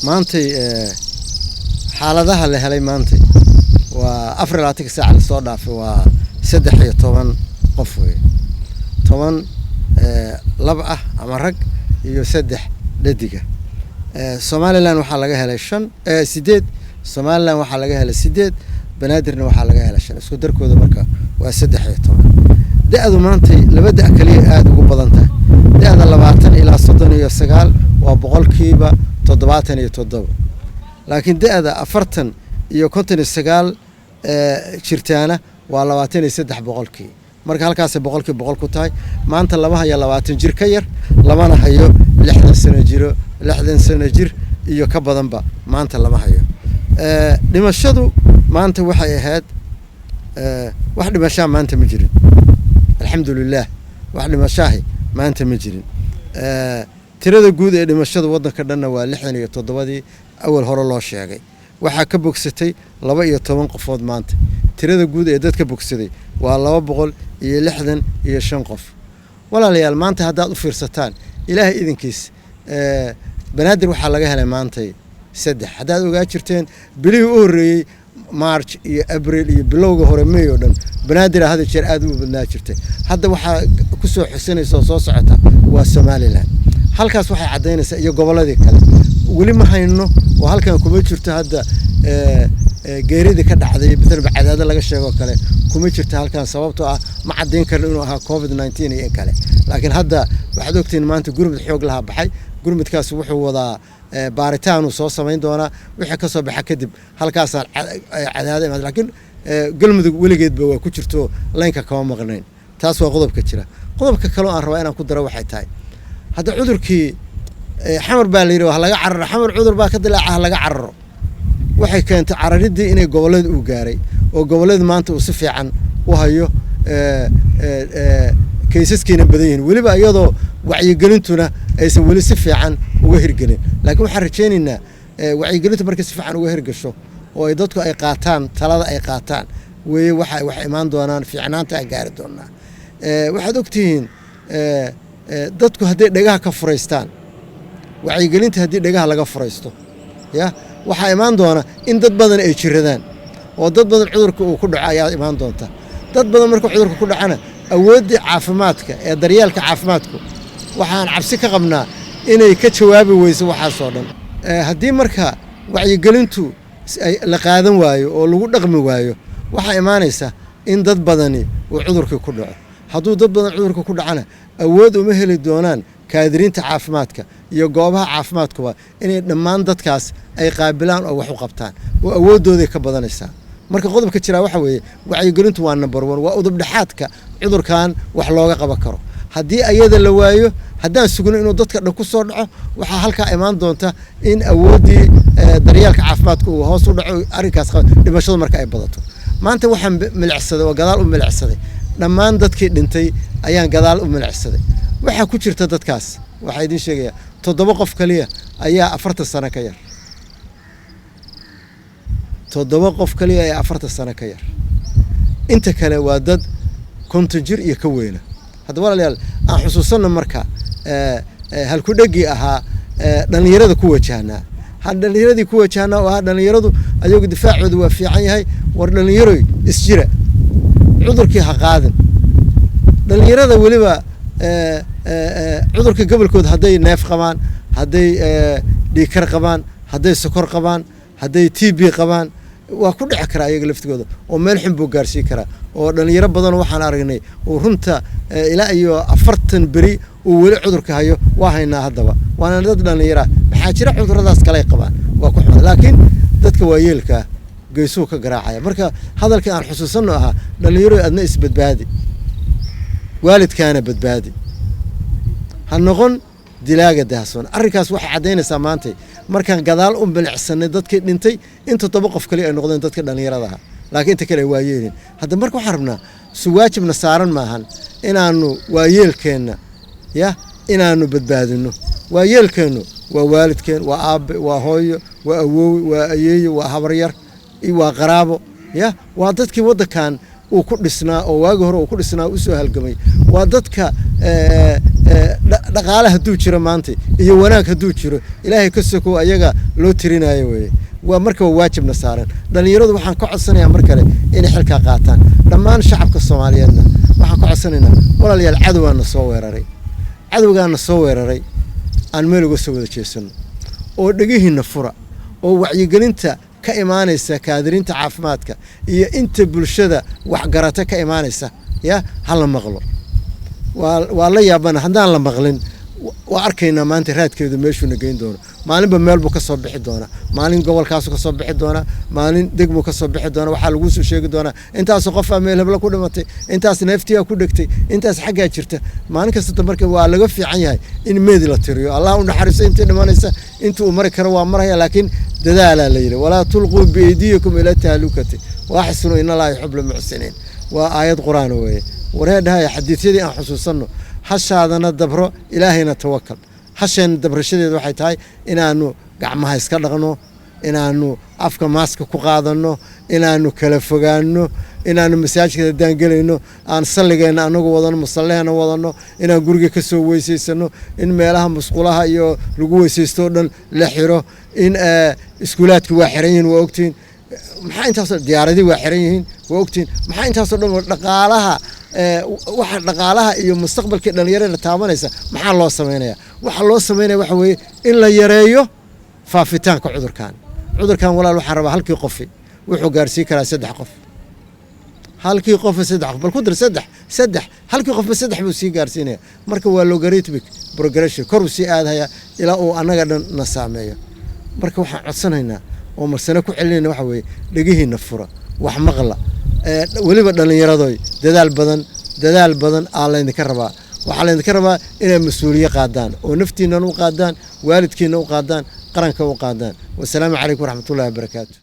maantay xaaladaha la helay maantay waa 24 saac la soo dhaafay waa 13 qof weey 10 lab ah ama rag iyo 3 dhadiga Somaliland waxa laga helay 8 Somaliland waxa laga helay 8 banaadirna waxa laga helay 5 isku darkooda marka waa 13 da'du maantay labada kaliya aad ugu badan tahay da'da 20 ilaa 39 waa boqolkiiba 77 laakiin da'da 40 iyo 59 jirtaana waa 23 boqolkii marka halkaas boqolkii boqol ku tahay maanta laba hayo 20 jir ka yar labana hayo 60 sano jir iyo ka badanba maanta lama hayo dhimashadu maanta waxay ahayd wax dhimasho maanta ma jirin alxamdulillah wax dhimasho maanta ma jirin tirada guud ee dhimashada wadanka dhanna waa 67 awal hore loo sheegay waxa ka bogsatay 12 qofood maanta tirada guud ee dadka bogsaday waa 265 qof walaalayaal maanta haddaad u fiirsataan ilaahay idinkiis banaadir waxa laga helay maantay 3 haddaad ogaa jirteen bilii u horeeyay March iyo April iyo bilowga hore May oo dhan banaadir hada jeer aad u badnaa jirtay hadda waxa ku soo xusanaysa soo socota waa Somaliland halkaas waxay cadeynaysaa iyo goboladii kale wali ma hayno oo halkan kuma jirto hadda geerida ka dhacday midna cadaada laga sheego kale kuma jirto halkan sababtoo ah ma cadeyn karno inuu ahaa COVID-19 iyo kale laakiin hadda waxaad ogtiin maanta gurmad xoog laha baxay gurmadkaas wuxuu wadaa baaritaan soo sameyn doona wixii ka soo baxa kadib halkaas cadaada imaad laakiin galmudug weligeedba waa ku jirto leenka kama maqnayn taas waa qodobka jira qodobka kale oo aan rabaa inaan ku daro waxay tahay hadda cudurkii xamar baa la yiri wax laga cararo xamar cudur baa ka dilaaca laga cararo waxay keentay cararidii inay gobolada u gaaray oo gobolada maanta uu si fiican u hayo kaysaskiina badan yihiin waliba iyadoo wacyigelintuna aysan wali si fiican uga hirgelin laakiin waxaan rajaynaynaa wacyigelintu markay si fiican uga hirgasho oo ay dadku ay qaataan talada ay qaataan way wax imaan doonaan fiicnaanta ay gaari doonaan waxaad ogtihiin dadku haday dhagaha ka fureystaan wacyigelinta hadii dhagaha laga fureysto ya waxa imaan doona in dad badan ay jiradaan oo dad badan cudurka uu ku dhaco ayaa imaan doonta dad badan marka cudurka ku dhacana awoodii caafimaadka ee daryeelka caafimaadku waxaan cabsi ka qabnaa inay ka jawaabi weyso waxa soo dhan hadii marka wacyigelintu la qaadan waayo oo lagu dhaqmi waayo waxa imaanaysa in dad badani uu cudurka ku dhaco hadduu dad badan cudurka ku dhacana awood uma heli doonaan kaadiriinta caafimaadka iyo goobaha caafimaadkuba inay dhammaan dadkaas ay qaabilaan oo wax u qabtaan oo awoodooda ka badanaysa marka qodobka jira waxa weeye wacyigelintu waa number 1 waa udub dhaxaadka cudurkan wax looga qaban karo hadii ayada la waayo haddaan sugno inuu dadka dhan ku soo dhaco waxa halka imaan doonta in awoodii daryeelka caafimaadku uu hoos u dhaco arrinkaas dhimashada marka ay badato maanta waxaan milicsaday oo gadaal u milicsaday dhammaan dadkii dhintay ayaan gadaal u milicsaday waxa ku jirta dadkaas waxa idin sheegaya 7 qof kaliya ayaa 40 sano ka yar 7 qof kaliya ayaa 40 sano ka yar inta kale waa dad konton jir iyo ka weyn hadda walaalayaal aan xusuusano marka halku dhagi ahaa dhalinyarada ku wajahna dhalinyaradi ku wajahna oo dhalinyaradu ayagu difaacoodu waa fiican yahay war dhalinyaro isjira cudurkii ha qaadan dhalinyarada waliba cudurka gobolkooda haday neef qabaan haday dhiikar qabaan haday sokor qabaan haday TB qabaan waa ku dhici kara ayaga laftigooda oo meel xun buu gaarsiin kara oo dhalinyaro badan waxaan aragnay oo runta ilaa iyo 40 bari oo wali cudurka hayo waa haynaa hadaba waana dad dhalinyaro maxaa jira cuduradaas kale ay qabaan waa ku xun laakiin dadka waayeelka geesoo ka garaacaya marka hadalka aan xusuusano ahaa dhalinyaro adna isbadbaadi waalidkaana badbaadi ha noqon dilaaga daahsoon arrinkaas waxa cadeynaysaa maanta markaan gadaal u bilicsanay dadkii dhintay inta 7 qof kaliya ay noqdeen dadka dhalinyarada ah laakiin inta kale waa yeelin hadda marka waxaan rabnaa suwaajibna saaran maahan inaanu waayeelkeena ya inaanu badbaadino waayeelkeenu waa waalidkeen waa aabe waa hooyo waa awoow waa ayeeyo waa habaryar waa qaraabo ya waa dadkii wadankan uu ku dhisnaa oo waagi hore uu ku dhisnaa u soo halgamay waa dadka dhaqaale hadduu jiro maanta iyo wanaag hadduu jiro ilaahay ka sokow ayaga loo tirinayo weeye waa marka waajibna saaran dhalinyaradu waxaan ka codsanayaa mar kale inay xilka qaataan dhammaan shacabka Soomaaliyeedna waxaan ka codsanaynaa walaalayaal cadawgaana soo weeraray aan meel uga soo wada jeesano oo dhagihiina fura oo wacyigelinta ka imaanaysa kaadirinta caafimaadka iyo inta bulshada wax garata ka imaanaysa ya hala maqlo waa la yaabana haddaan la maqlin waa arkaynaa maanta raadkeedu meeshuu nageyn doono maalinba meel buu ka soo bixi doona maalin gobolkaas ka soo bixi doona maalin degmo ka soo bixi doona waxa lagu soo sheegi doona intaas qof meel hebla ku dhimatay intaas neeftiya ku dhigtay intaas xagga jirta maalin kasta marka waa laga fiican yahay in meed la tiriyo Allah u naxariiso inta dhimanaysa intuu mari karo waa maraya laakiin dadaala la yiri wala tulqu bi aydiyakum ila tahlukati wa ahsinu inna la yuhibbul muhsinin wa ayat quraan weeye wareedahay xadiisyadii aan xusuusano hashaadana dabro ilaahayna tawakkal hasheen dabrashadeedu waxay tahay inaanu gacmaha iska dhaqno inaanu afka maaska ku qaadano inaanu kala fogaano inaanu masaajidka daangalayno aan salligeena anagu wadano musalleena wadano inaan guriga ka soo weyseysano in meelaha musqulaha iyo lagu weyseysto dhan la xiro in iskuulaadku waa xiran yihiin waa ogtiin maxaa intaas diyaaradii waa xiran yihiin waa ogtiin maxaa intaas dhan dhaqaalaha waxa dhaqaalaha iyo mustaqbalka dhalinyarada taabanaysa maxaa loo sameeyaa waxa loo sameeyaa waxa weeye in la yareeyo faafitaanka cudurkan walaal waxa raba halkii qof wuxuu gaarsiin karaa 3 qof halkii qof 3 qof bal ku dir 3 halkii qof 3 buu sii gaarsiinaya marka waa logarithmic progression kor u sii aadaya ilaa uu anaga dhan na saameeyo marka waxaan codsanaynaa oo marsana ku celinayna waxa weeye dhagihiina fura wax maqla waliba dhalinyaradooy dadaal badan aan idinka rabaa waxa la idinka rabaa inay mas'uuliyad qaadaan oo naftiina u qaadaan waalidkiina u qaadaan qaranka u qaadaan wassalaamu calaykum waraxmatullaahi wabarakaatuh